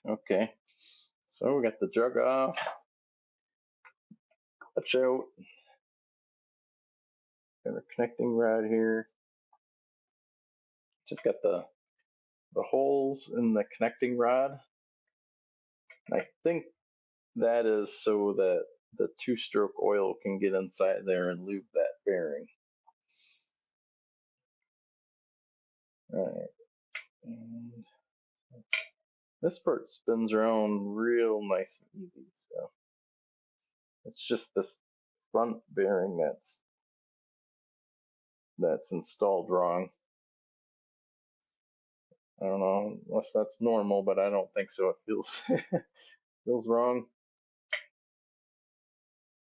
Okay, so we got the jug off. Watch out. Got our connecting rod here. Just got the holes in the connecting rod. I think that is so that the two-stroke oil can get inside there and lube that bearing. All right. And this part spins around real nice and easy. So it's just this front bearing that's installed wrong. I don't know unless that's normal, but I don't think so. It feels feels wrong.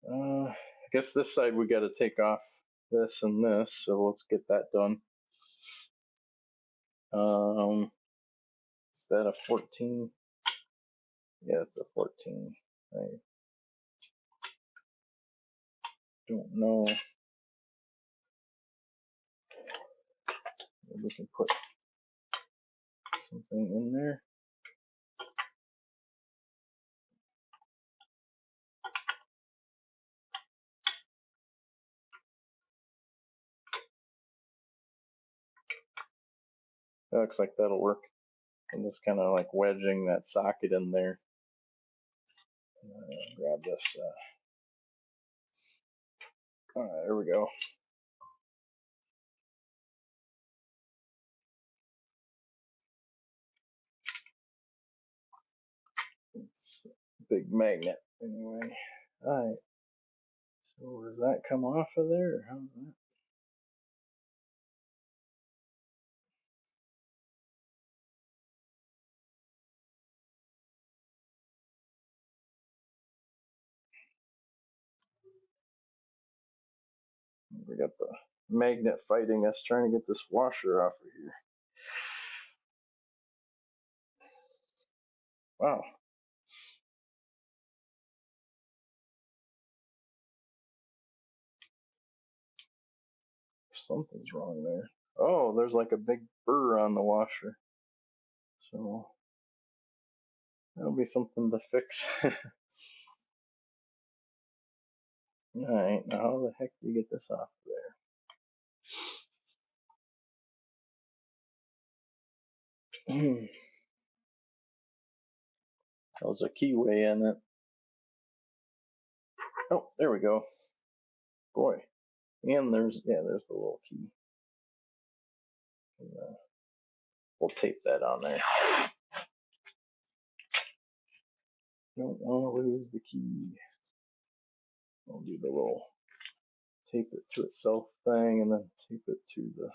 I guess this side we got to take off this and this, so let's get that done. Is that a 14? Yeah, it's a 14. I don't know. Maybe we can put something in there. That looks like that'll work. I'm just kind of like wedging that socket in there. Grab this. All right, there we go. It's a big magnet anyway. All right. So does that come off of there? Or how's that? We got the magnet fighting us, trying to get this washer off of here. Wow. Something's wrong there. Oh, there's like a big burr on the washer. So that'll be something to fix. Alright, now how the heck do you get this off of there? There's a keyway in it. Oh, there we go. Boy. And there's the little key. And, we'll tape that on there. Don't want to lose the key. I'll do the little tape it to itself thing and then tape it to the,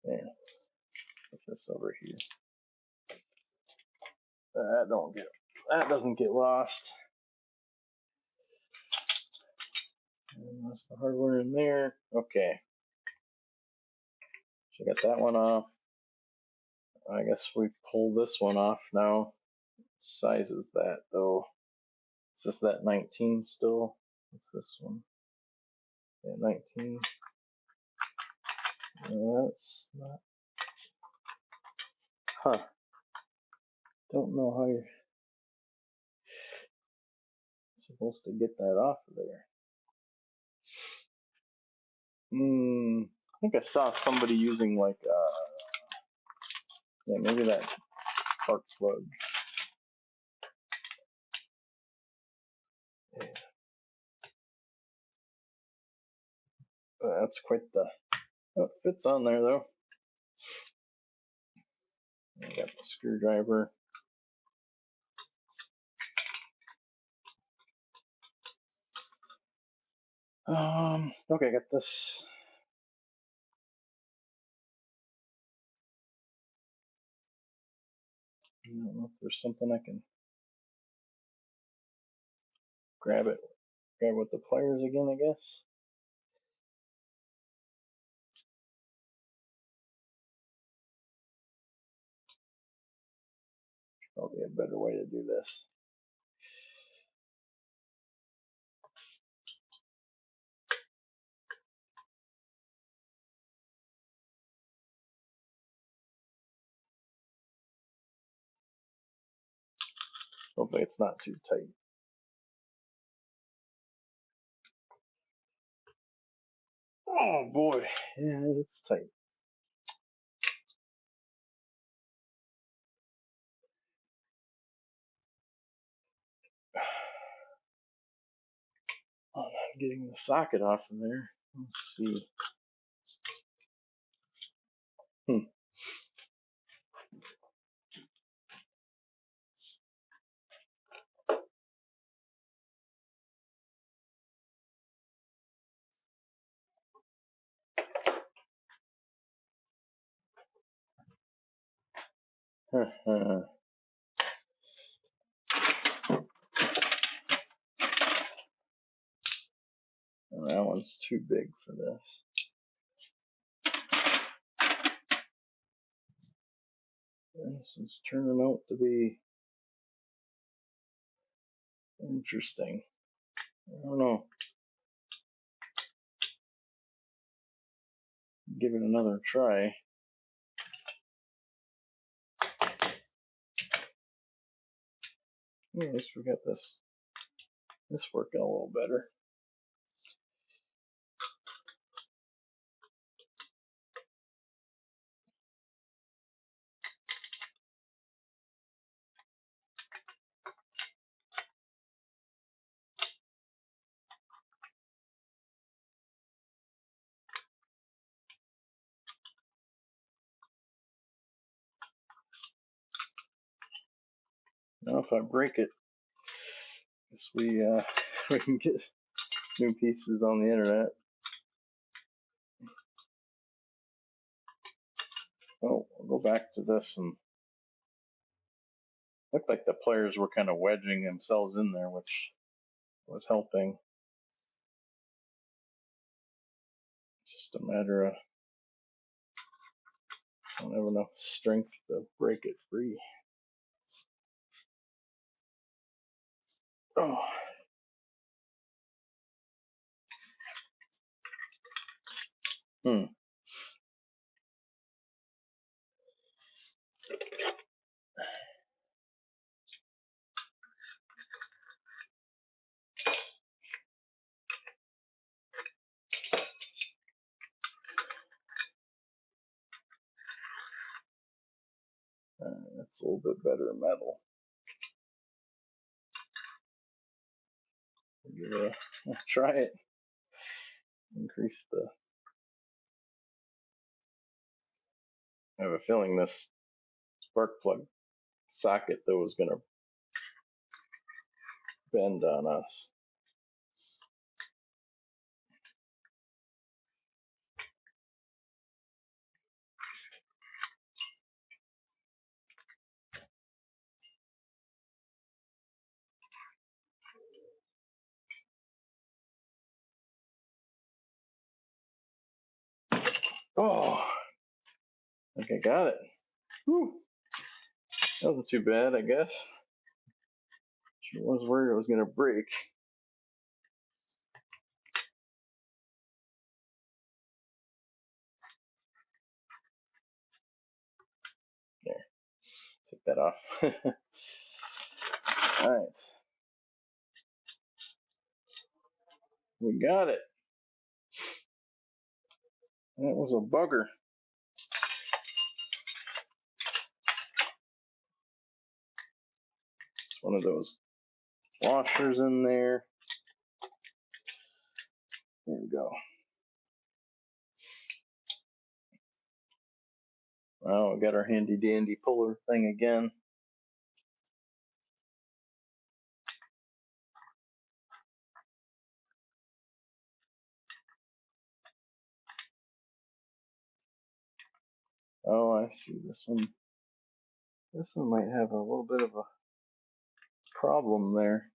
yeah, put this over here. That doesn't get lost. And that's the hardware in there. Okay. So I got that one off. I guess we pull this one off now. What size is that though? Is this that 19 still? What's this one? Yeah, 19. That's not. Huh. Don't know how you're supposed to get that off of there. I think I saw somebody using like, yeah, maybe that spark plug. Yeah. That's quite the. Oh, it fits on there though. I got the screwdriver. Okay, I got this. I don't know if there's something I can grab with the pliers again, I guess. Probably a better way to do this. Hopefully it's not too tight. Oh boy, yeah, it's tight. I'm not getting the socket off of there. Let's see. That one's too big for this. This is turning out to be interesting. I don't know. Give it another try. At least we got this working a little better. Now if I break it, I guess we we can get new pieces on the internet. Oh, we'll go back to this, and looked like the players were kind of wedging themselves in there, which was helping. Just a matter of I don't have enough strength to break it free. Oh. That's a little bit better metal. Yeah, try it. Increase the. I have a feeling this spark plug socket though is going to bend on us. Oh, I think I got it. Whew. That wasn't too bad, I guess. Sure was worried it was going to break. There, take that off. All right, we got it. That was a bugger. It's one of those washers in there. There we go. Well, we got our handy dandy puller thing again. Oh, I see. This one might have a little bit of a problem there.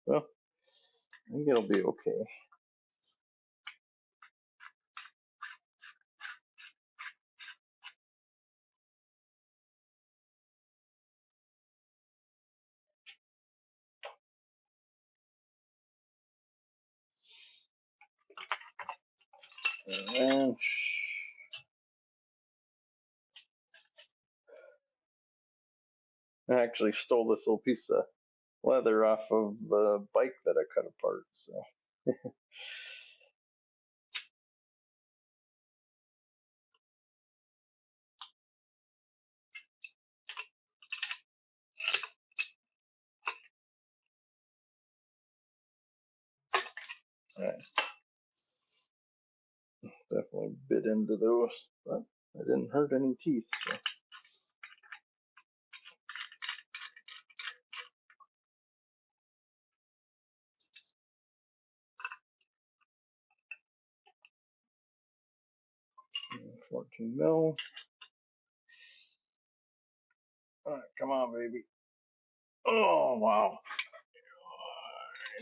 Well, I think it'll be okay. And I actually stole this little piece of leather off of the bike that I cut apart. So I definitely bit into those, but I didn't hurt any teeth. So. And 14 mil. All right, come on, baby. Oh wow!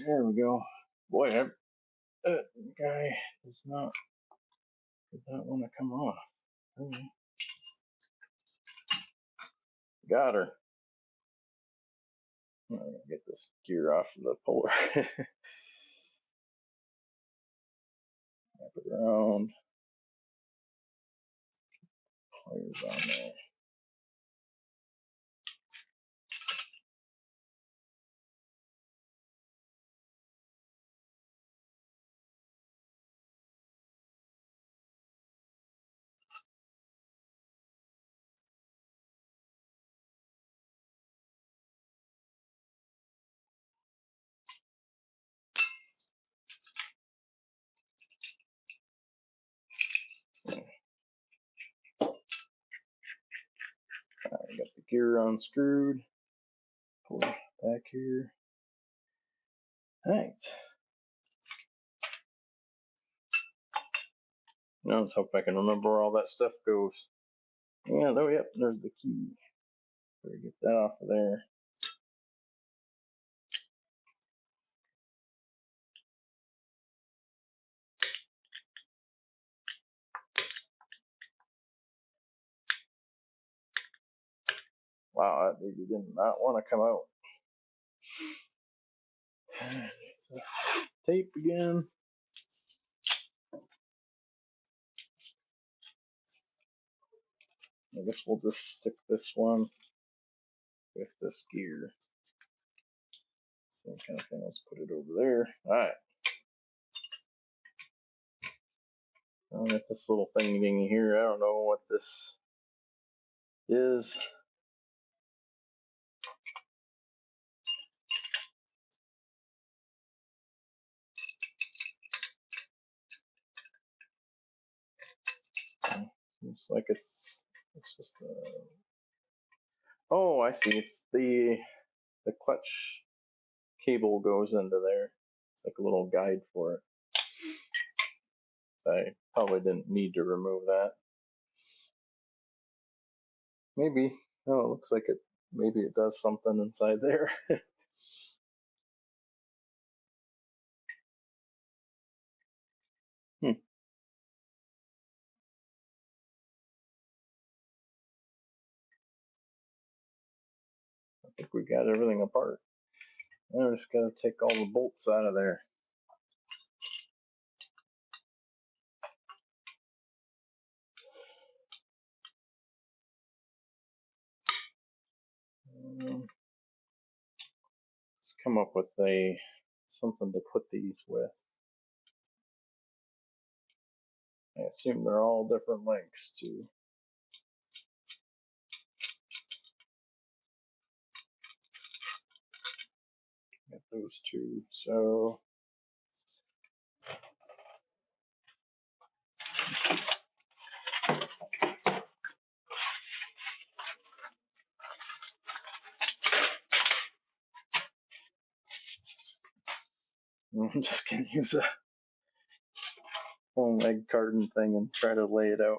There we go. Boy, that guy did not want to come off. Right. Got her. I'm gonna get this gear off of the puller. Wrap it around. Pliers on there. I got the gear unscrewed. Pull it back here. All right. Now let's hope I can remember where all that stuff goes. Yeah, oh yep, there's the key. Better get that off of there. Wow, that baby did not want to come out. Tape again. I guess we'll just stick this one with this gear. Same kind of thing. Let's put it over there. All right. I'll get this little thing here. I don't know what this is. Looks like it's just a. Oh, I see. It's the clutch cable goes into there. It's like a little guide for it. I probably didn't need to remove that. Maybe. Oh, it looks like it. Maybe it does something inside there. Hmm. I think we got everything apart. I just gotta take all the bolts out of there. Let's come up with something to put these with. I assume they're all different lengths too. Got those two. So I'm just gonna use a whole egg carton thing and try to lay it out.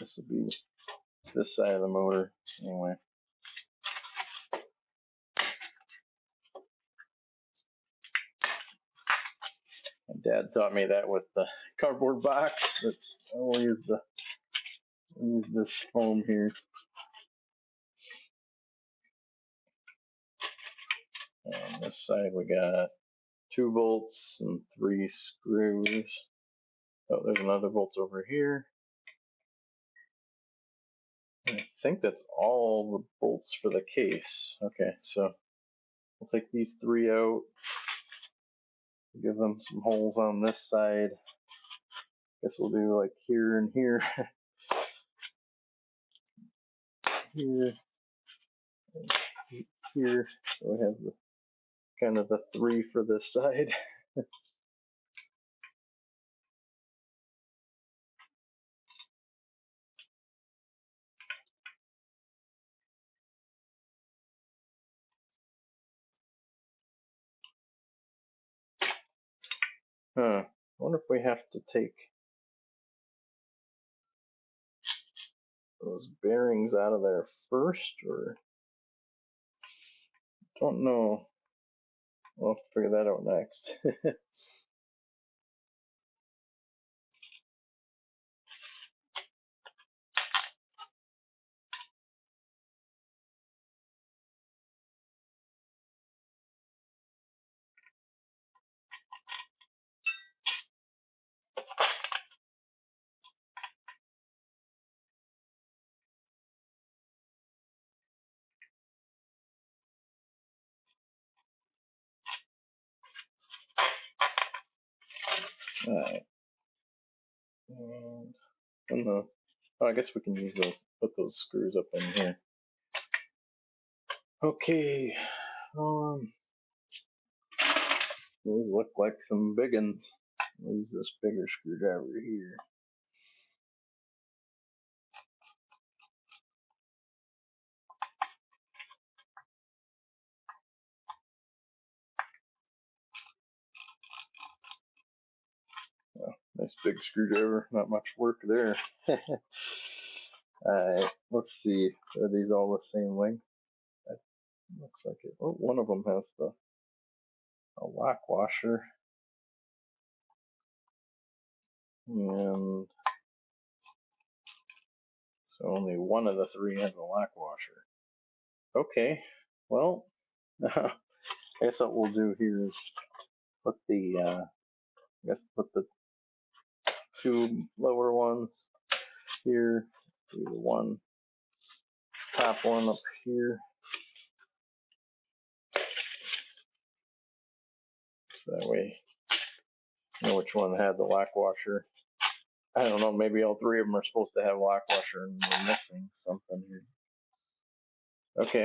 This will be this side of the motor anyway. My dad taught me that with the cardboard box. I'll use this foam here. On this side we got 2 bolts and 3 screws. Oh, there's another bolts over here. I think that's all the bolts for the case. Okay, so we'll take these 3 out, give them some holes on this side. Guess we'll do like here and here, here, and here. So we have the kind of the 3 for this side. Huh. I wonder if we have to take those bearings out of there first, or don't know. We'll have to figure that out next. Alright. And oh, I guess we can use those, put those screws up in here. Okay. These look like some big ones. I'll use this bigger screwdriver here. Oh, nice big screwdriver, not much work there. Alright, let's see. Are these all the same length? That looks like it. Oh, one of them has a lock washer. And so only one of the 3 has a lock washer. Okay, well, I guess what we'll do here is put the, put the 2 lower ones here, do the one top one up here. So that way, you know which one had the lock washer. I don't know, maybe all 3 of them are supposed to have lock washer and we're missing something here. Okay.